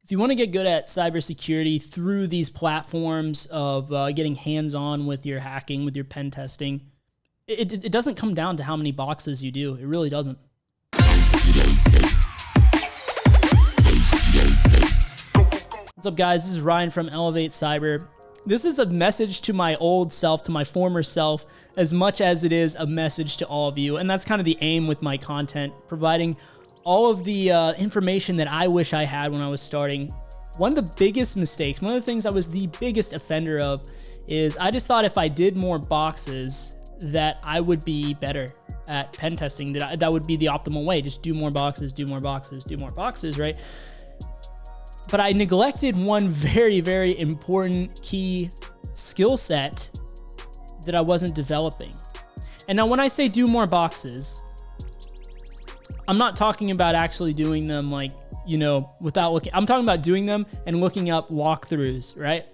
if you want to get good at cybersecurity through these platforms of getting hands-on with your hacking, with your pen testing, it doesn't come down to how many boxes you do. It really doesn't. What's up, guys? This is Ryan from elevatecyber. This is a message to my old self, to my former self, as much as it is a message to all of you. And that's kind of the aim with my content, providing all of the information that I wish I had when I was starting. One of the biggest mistakes, one of the things I was the biggest offender of, is I just thought if I did more boxes that I would be better at pen testing, that would be the optimal way. Just do more boxes, do more boxes, do more boxes, right? But I neglected one very, very important key skill set that I wasn't developing. And now when I say do more boxes, I'm not talking about actually doing them like, you know, without looking. I'm talking about doing them and looking up walkthroughs, right?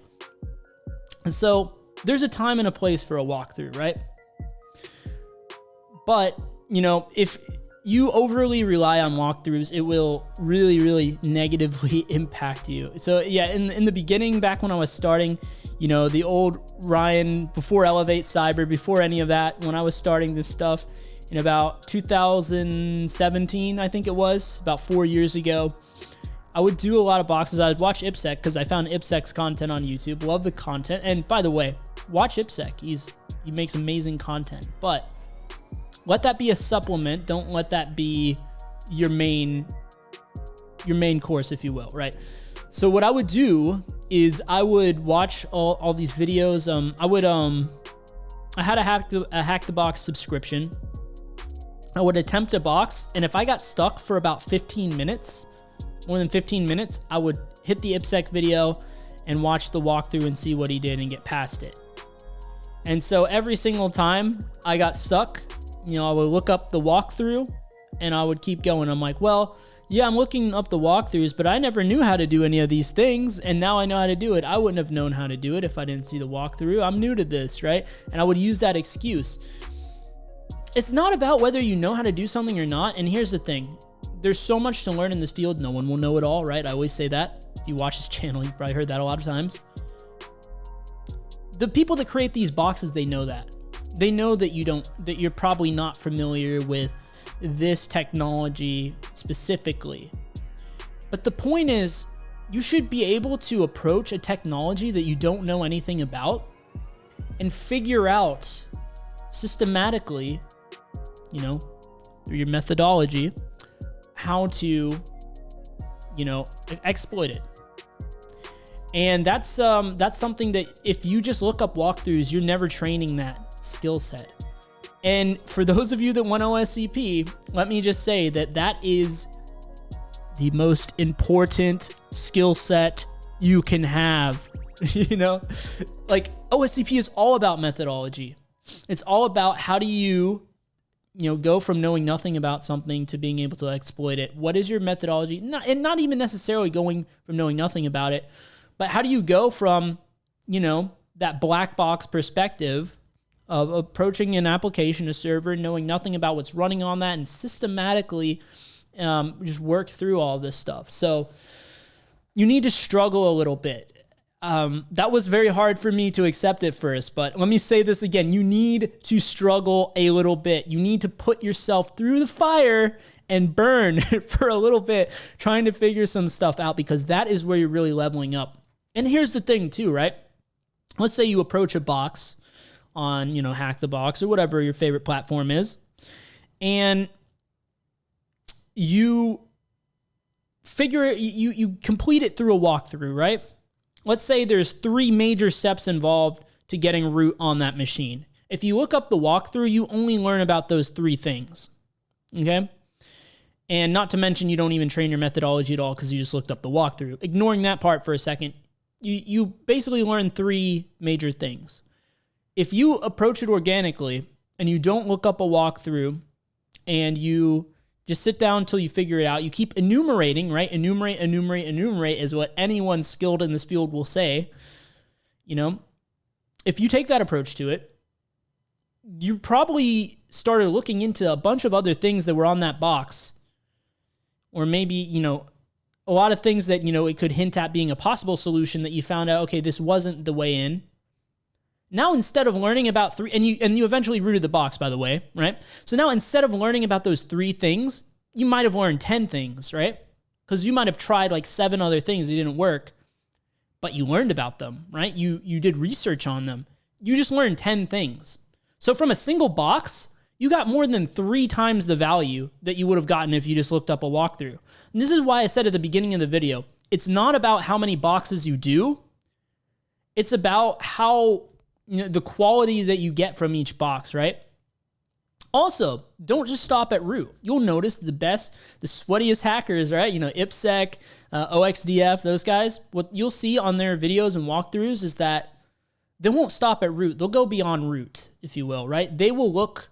And so there's a time and a place for a walkthrough, right? But, you know, if you overly rely on walkthroughs, it will really, really negatively impact you. So yeah, in the beginning, back when I was starting, you know, the old Ryan, before elevatecyber, before any of that, when I was starting this stuff in about 2017, I think it was, about 4 years ago, I would do a lot of boxes. I would watch IPSec because I found IPSec's content on YouTube. Love the content. And by the way, watch IPSec. He makes amazing content, but let that be a supplement. Don't let that be your main course, if you will, right? So what I would do is I would watch all these videos. I had a Hack the Box subscription. I would attempt a box, and if I got stuck for about 15 minutes, more than 15 minutes, I would hit the IPSec video and watch the walkthrough and see what he did and get past it. And so every single time I got stuck, you know, I would look up the walkthrough and I would keep going. I'm like, well, yeah, I'm looking up the walkthroughs, but I never knew how to do any of these things. And now I know how to do it. I wouldn't have known how to do it if I didn't see the walkthrough. I'm new to this, right? And I would use that excuse. It's not about whether you know how to do something or not. And here's the thing. There's so much to learn in this field. No one will know it all, right? I always say that. If you watch this channel, you've probably heard that a lot of times. The people that create these boxes, they know that. They know that you're probably not familiar with this technology specifically. But the point is, you should be able to approach a technology that you don't know anything about and figure out systematically, you know, through your methodology, how to, you know, exploit it. And that's something that if you just look up walkthroughs, you're never training that skill set. And for those of you that want OSCP, let me just say that is the most important skill set you can have. You know, like OSCP is all about methodology. It's all about how do you know, go from knowing nothing about something to being able to exploit it. What is your methodology? Not even necessarily going from knowing nothing about it, but how do you go from, you know, that black box perspective of approaching an application, a server, knowing nothing about what's running on that, and systematically just work through all this stuff. So you need to struggle a little bit. That was very hard for me to accept at first, but let me say this again. You need to struggle a little bit. You need to put yourself through the fire and burn for a little bit, trying to figure some stuff out, because that is where you're really leveling up. And here's the thing too, right? Let's say you approach a box on, you know, Hack the Box or whatever your favorite platform is, and you figure it, you complete it through a walkthrough, right? Let's say there's 3 major steps involved to getting root on that machine. If you look up the walkthrough, you only learn about those 3 things, okay? And not to mention, you don't even train your methodology at all because you just looked up the walkthrough. Ignoring that part for a second, you basically learn 3 major things. If you approach it organically and you don't look up a walkthrough and you just sit down until you figure it out, you keep enumerating, right? Enumerate is what anyone skilled in this field will say. You know, if you take that approach to it, you probably started looking into a bunch of other things that were on that box, or maybe, you know, a lot of things that, it could hint at being a possible solution that you found out, okay, this wasn't the way in. Now, instead of learning about three, and you eventually rooted the box, by the way, right? So now instead of learning about those 3 things, you might have learned 10 things, right? Because you might have tried like 7 other things that didn't work, but you learned about them, right? You did research on them. You just learned 10 things. So from a single box, you got more than 3 times the value that you would have gotten if you just looked up a walkthrough. And this is why I said at the beginning of the video, it's not about how many boxes you do. It's about how, the quality that you get from each box, right? Also, don't just stop at root. You'll notice the sweatiest hackers, right? IPSec, OXDF, those guys, what you'll see on their videos and walkthroughs is that they won't stop at root. They'll go beyond root, if you will, right? They will look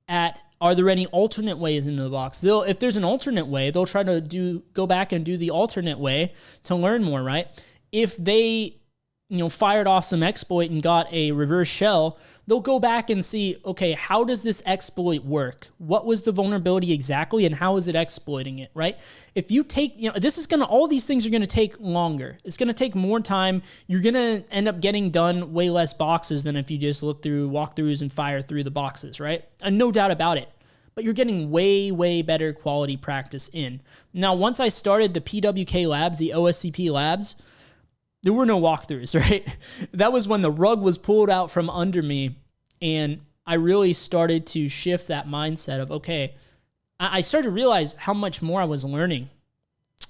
at, are there any alternate ways into the box? If there's an alternate way, they'll try to go back and do the alternate way to learn more, right? If they fired off some exploit and got a reverse shell, they'll go back and see, okay, how does this exploit work? What was the vulnerability exactly, and how is it exploiting it, right? If you take, all these things are going to take longer. It's going to take more time. You're going to end up getting done way less boxes than if you just look through walkthroughs and fire through the boxes, right? And no doubt about it. But you're getting way, way better quality practice in. Now, once I started the PWK labs, the OSCP labs, there were no walkthroughs, right? That was when the rug was pulled out from under me, and I really started to shift that mindset of, okay, I started to realize how much more I was learning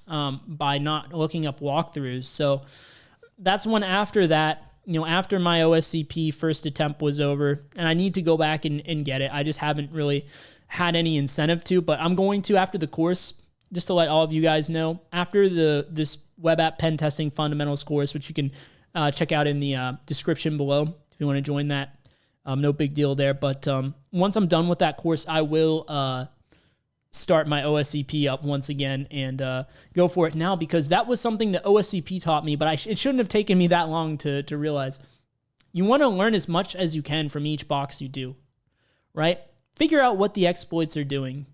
by not looking up walkthroughs. So that's when after that, after my OSCP first attempt was over, and I need to go back and get it. I just haven't really had any incentive to, but I'm going to after the course, just to let all of you guys know, after this web app pen testing fundamentals course, which you can check out in the description below if you want to join that. No big deal there. But once I'm done with that course, I will start my OSCP up once again and go for it now, because that was something that OSCP taught me, but it shouldn't have taken me that long to realize. You want to learn as much as you can from each box you do, right? Figure out what the exploits are doing,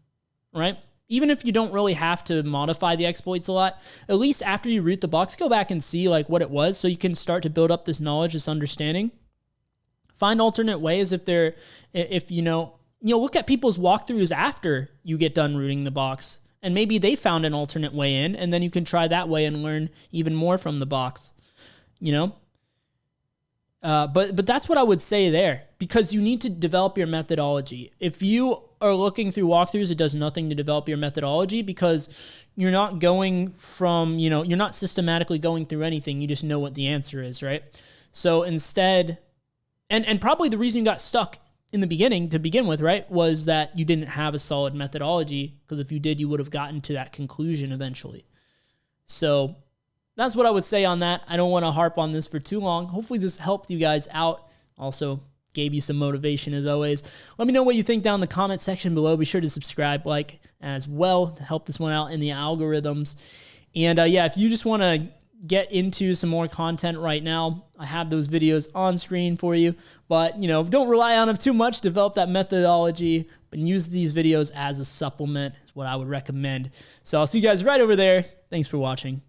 right? Even if you don't really have to modify the exploits a lot, at least after you root the box, go back and see like what it was, so you can start to build up this knowledge, this understanding. Find alternate ways look at people's walkthroughs after you get done rooting the box, and maybe they found an alternate way in, and then you can try that way and learn even more from the box, But that's what I would say there, because you need to develop your methodology. If you are looking through walkthroughs, it does nothing to develop your methodology, because you're not going from, you're not systematically going through anything. You just know what the answer is, right? So instead, and probably the reason you got stuck in the beginning to begin with, right, was that you didn't have a solid methodology, because if you did, you would have gotten to that conclusion eventually. So that's what I would say on that. I don't want to harp on this for too long. Hopefully this helped you guys out. Also gave you some motivation as always. Let me know what you think down in the comment section below. Be sure to subscribe, like as well, to help this one out in the algorithms. And if you just want to get into some more content right now, I have those videos on screen for you. But, don't rely on them too much. Develop that methodology, but use these videos as a supplement is what I would recommend. So I'll see you guys right over there. Thanks for watching.